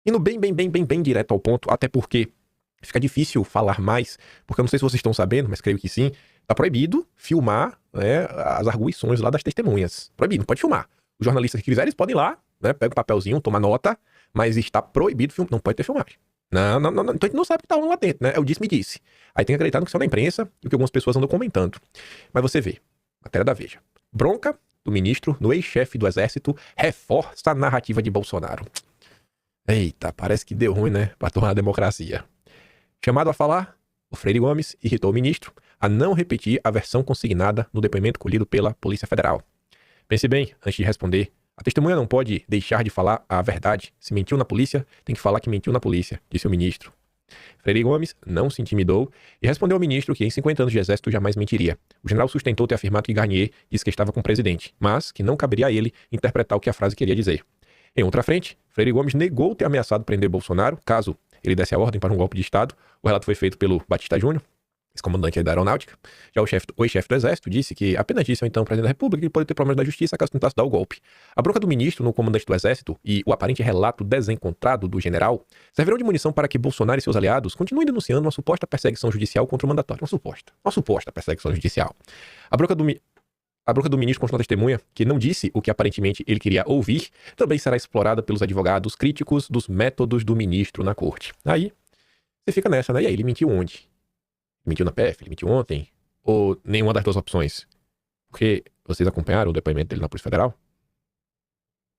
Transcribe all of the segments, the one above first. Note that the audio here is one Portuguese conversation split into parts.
Indo bem direto ao ponto, até porque fica difícil falar mais, porque eu não sei se vocês estão sabendo, mas creio que sim, tá proibido filmar, né, as arguições lá das testemunhas. Proibido, não pode filmar. Os jornalistas que quiserem, eles podem ir lá, né, pega um papelzinho, toma nota, mas está proibido filmar, não pode ter filmagem. Não, então a gente não sabe o que tá lá dentro, né? É o disse-me-disse. Aí tem que acreditar no que saiu da imprensa e o que algumas pessoas andam comentando. Mas você vê, matéria da Veja. Bronca do ministro no ex-chefe do Exército reforça a narrativa de Bolsonaro. Eita, parece que deu ruim, né? Pra tornar a democracia. Chamado a falar, o Freire Gomes irritou o ministro a não repetir a versão consignada no depoimento colhido pela Polícia Federal. Pense bem, antes de responder, a testemunha não pode deixar de falar a verdade. Se mentiu na polícia, tem que falar que mentiu na polícia, disse o ministro. Freire Gomes não se intimidou e respondeu ao ministro que em 50 anos de exército jamais mentiria. O general sustentou ter afirmado que Garnier disse que estava com o presidente, mas que não caberia a ele interpretar o que a frase queria dizer. Em outra frente, Freire Gomes negou ter ameaçado prender Bolsonaro, caso ele desse a ordem para um golpe de Estado. O relato foi feito pelo Batista Júnior, ex-comandante da Aeronáutica. Já o ex-chefe do Exército disse que apenas disse ao então presidente da República que ele pode ter problemas da justiça caso tentasse dar o golpe. A bronca do ministro no comandante do Exército e o aparente relato desencontrado do general servirão de munição para que Bolsonaro e seus aliados continuem denunciando uma suposta perseguição judicial contra o mandatório. Uma suposta perseguição judicial. A bronca do ministro contra a testemunha, que não disse o que aparentemente ele queria ouvir, também será explorada pelos advogados críticos dos métodos do ministro na corte. Aí, você fica nessa, né? E aí, ele mentiu onde? Ele mentiu na PF? Ele mentiu ontem? Ou nenhuma das duas opções? Porque vocês acompanharam o depoimento dele na Polícia Federal?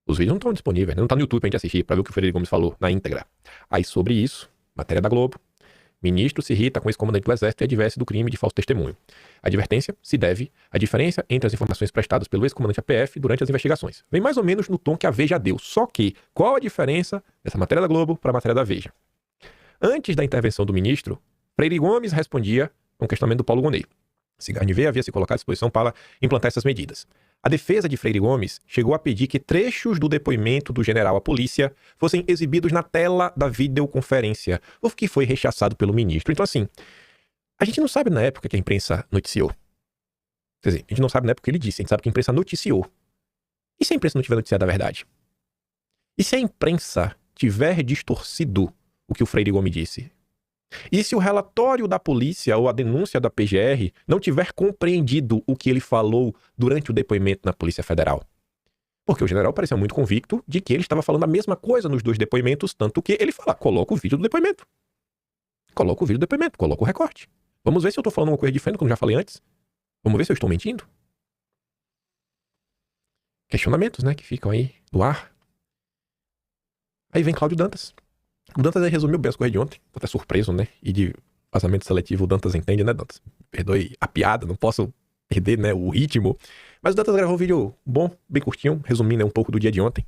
Os vídeos não estão disponíveis, né? Não tá no YouTube pra gente assistir, pra ver o que o Freire Gomes falou na íntegra. Aí, sobre isso, matéria da Globo. Ministro se irrita com o ex-comandante do Exérito e adverte do crime de falso testemunho. A advertência se deve à diferença entre as informações prestadas pelo ex-comandante APF durante as investigações. Vem mais ou menos no tom que a Veja deu. Só que, qual a diferença dessa matéria da Globo para a matéria da Veja? Antes da intervenção do ministro, Freire Gomes respondia a um questionamento do Paulo Gonet. Se Garnier havia se colocado à disposição para implantar essas medidas. A defesa de Freire Gomes chegou a pedir que trechos do depoimento do general à polícia fossem exibidos na tela da videoconferência, o que foi rechaçado pelo ministro. Então, assim, a gente não sabe na época que a imprensa noticiou. Quer dizer, a gente não sabe na época que ele disse, a gente sabe que a imprensa noticiou. E se a imprensa não tiver noticiado a verdade? E se a imprensa tiver distorcido o que o Freire Gomes disse? E se o relatório da polícia ou a denúncia da PGR não tiver compreendido o que ele falou durante o depoimento na Polícia Federal? Porque o general parecia muito convicto de que ele estava falando a mesma coisa nos dois depoimentos, tanto que ele fala, coloca o vídeo do depoimento. Coloca o vídeo do depoimento, coloca o recorte. Vamos ver se eu estou falando uma coisa diferente, como eu já falei antes. Vamos ver se eu estou mentindo. Questionamentos, né, que ficam aí no ar. Aí vem Cláudio Dantas. O Dantas aí resumiu bem as coisas de ontem. Tô até surpreso, né? E de vazamento seletivo o Dantas entende, né, Dantas? Perdoe a piada, não posso perder, né, o ritmo. Mas o Dantas gravou um vídeo bom, bem curtinho, resumindo, né, um pouco do dia de ontem.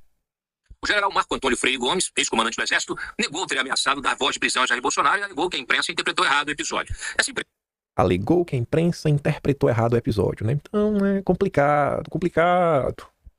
O general Marco Antônio Freire Gomes, ex-comandante do Exército, negou ter ameaçado dar voz de prisão a Jair Bolsonaro e alegou que a imprensa interpretou errado o episódio. Alegou que a imprensa interpretou errado o episódio, né? Então é complicado.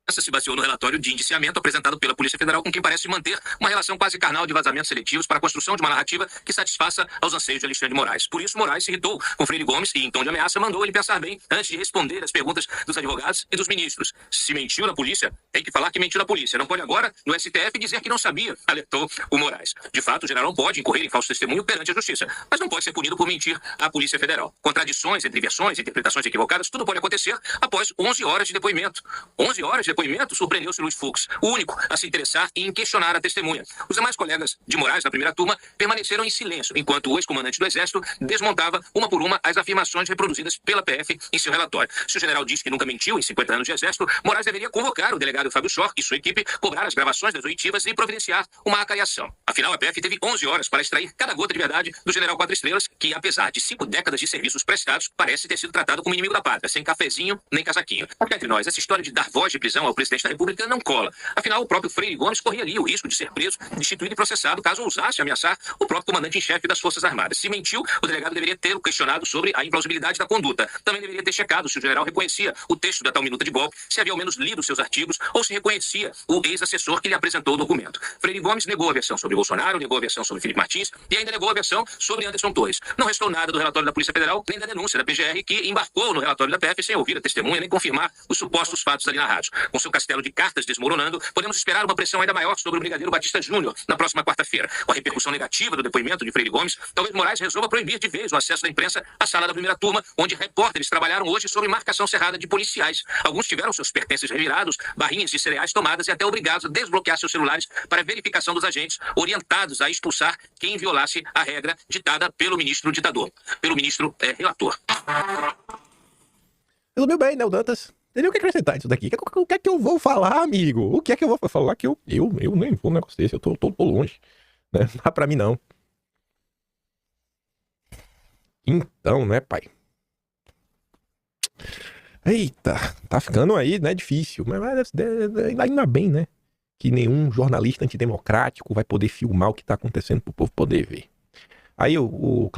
Essa se baseou no relatório de indiciamento apresentado pela Polícia Federal, com quem parece manter uma relação quase carnal de vazamentos seletivos para a construção de uma narrativa que satisfaça aos anseios de Alexandre de Moraes. Por isso, Moraes se irritou com Freire Gomes e, em tom de ameaça, mandou ele pensar bem antes de responder às perguntas dos advogados e dos ministros. Se mentiu na polícia, tem que falar que mentiu na polícia. Não pode agora, no STF, dizer que não sabia, alertou o Moraes. De fato, o general não pode incorrer em falso testemunho perante a justiça, mas não pode ser punido por mentir à Polícia Federal. Contradições entre versões, interpretações equivocadas, tudo pode acontecer após 11 horas de depoimento. 11 horas de depoimento surpreendeu-se Luiz Fux, o único a se interessar e em questionar a testemunha. Os demais colegas de Moraes, na primeira turma, permaneceram em silêncio, enquanto o ex-comandante do Exército desmontava, uma por uma, as afirmações reproduzidas pela PF em seu relatório. Se o general diz que nunca mentiu em 50 anos de Exército, Moraes deveria convocar o delegado Fábio Schor e sua equipe, cobrar as gravações das oitivas e providenciar uma acariação. Afinal, a PF teve 11 horas para extrair cada gota de verdade do general 4 estrelas, que, apesar de 5 décadas de serviços prestados, parece ter sido tratado como inimigo da pátria, sem cafezinho nem casaquinho. Porque entre nós, essa história de dar voz de prisão ao presidente da República não cola. Afinal, o próprio Freire Gomes corria ali o risco de ser preso, destituído e processado caso ousasse ameaçar o próprio comandante-em-chefe das Forças Armadas. Se mentiu, o delegado deveria ter o questionado sobre a implausibilidade da conduta. Também deveria ter checado se o general reconhecia o texto da tal minuta de golpe, se havia ao menos lido seus artigos ou se reconhecia o ex-assessor que lhe apresentou o documento. Freire Gomes negou a versão sobre Bolsonaro, negou a versão sobre Felipe Martins e ainda negou a versão sobre Anderson Torres. Não restou nada do relatório da Polícia Federal, nem da denúncia da PGR, que embarcou no relatório da PF sem ouvir a testemunha nem confirmar os supostos fatos ali narrados. Com seu castelo de cartas desmoronando, podemos esperar uma pressão ainda maior sobre o brigadeiro Batista Júnior na próxima quarta-feira. Com a repercussão negativa do depoimento de Freire Gomes, talvez Moraes resolva proibir de vez o acesso da imprensa à sala da primeira turma, onde repórteres trabalharam hoje sobre marcação cerrada de policiais. Alguns tiveram seus pertences revirados, barrinhas de cereais tomadas e até obrigados a desbloquear seus celulares para verificação dos agentes, orientados a expulsar quem violasse a regra ditada pelo ministro ditador, pelo ministro relator. Resumiu bem, né, o Dantas? Entendeu o que acrescentar isso daqui? O que é que eu vou falar, amigo? O que é que eu vou falar que eu nem vou um negócio desse, eu tô longe, né? Não dá pra mim, não. Então, né, pai? Eita, tá ficando aí, né, difícil. Mas ainda bem, né? Que nenhum jornalista antidemocrático vai poder filmar o que tá acontecendo pro povo poder ver. Aí o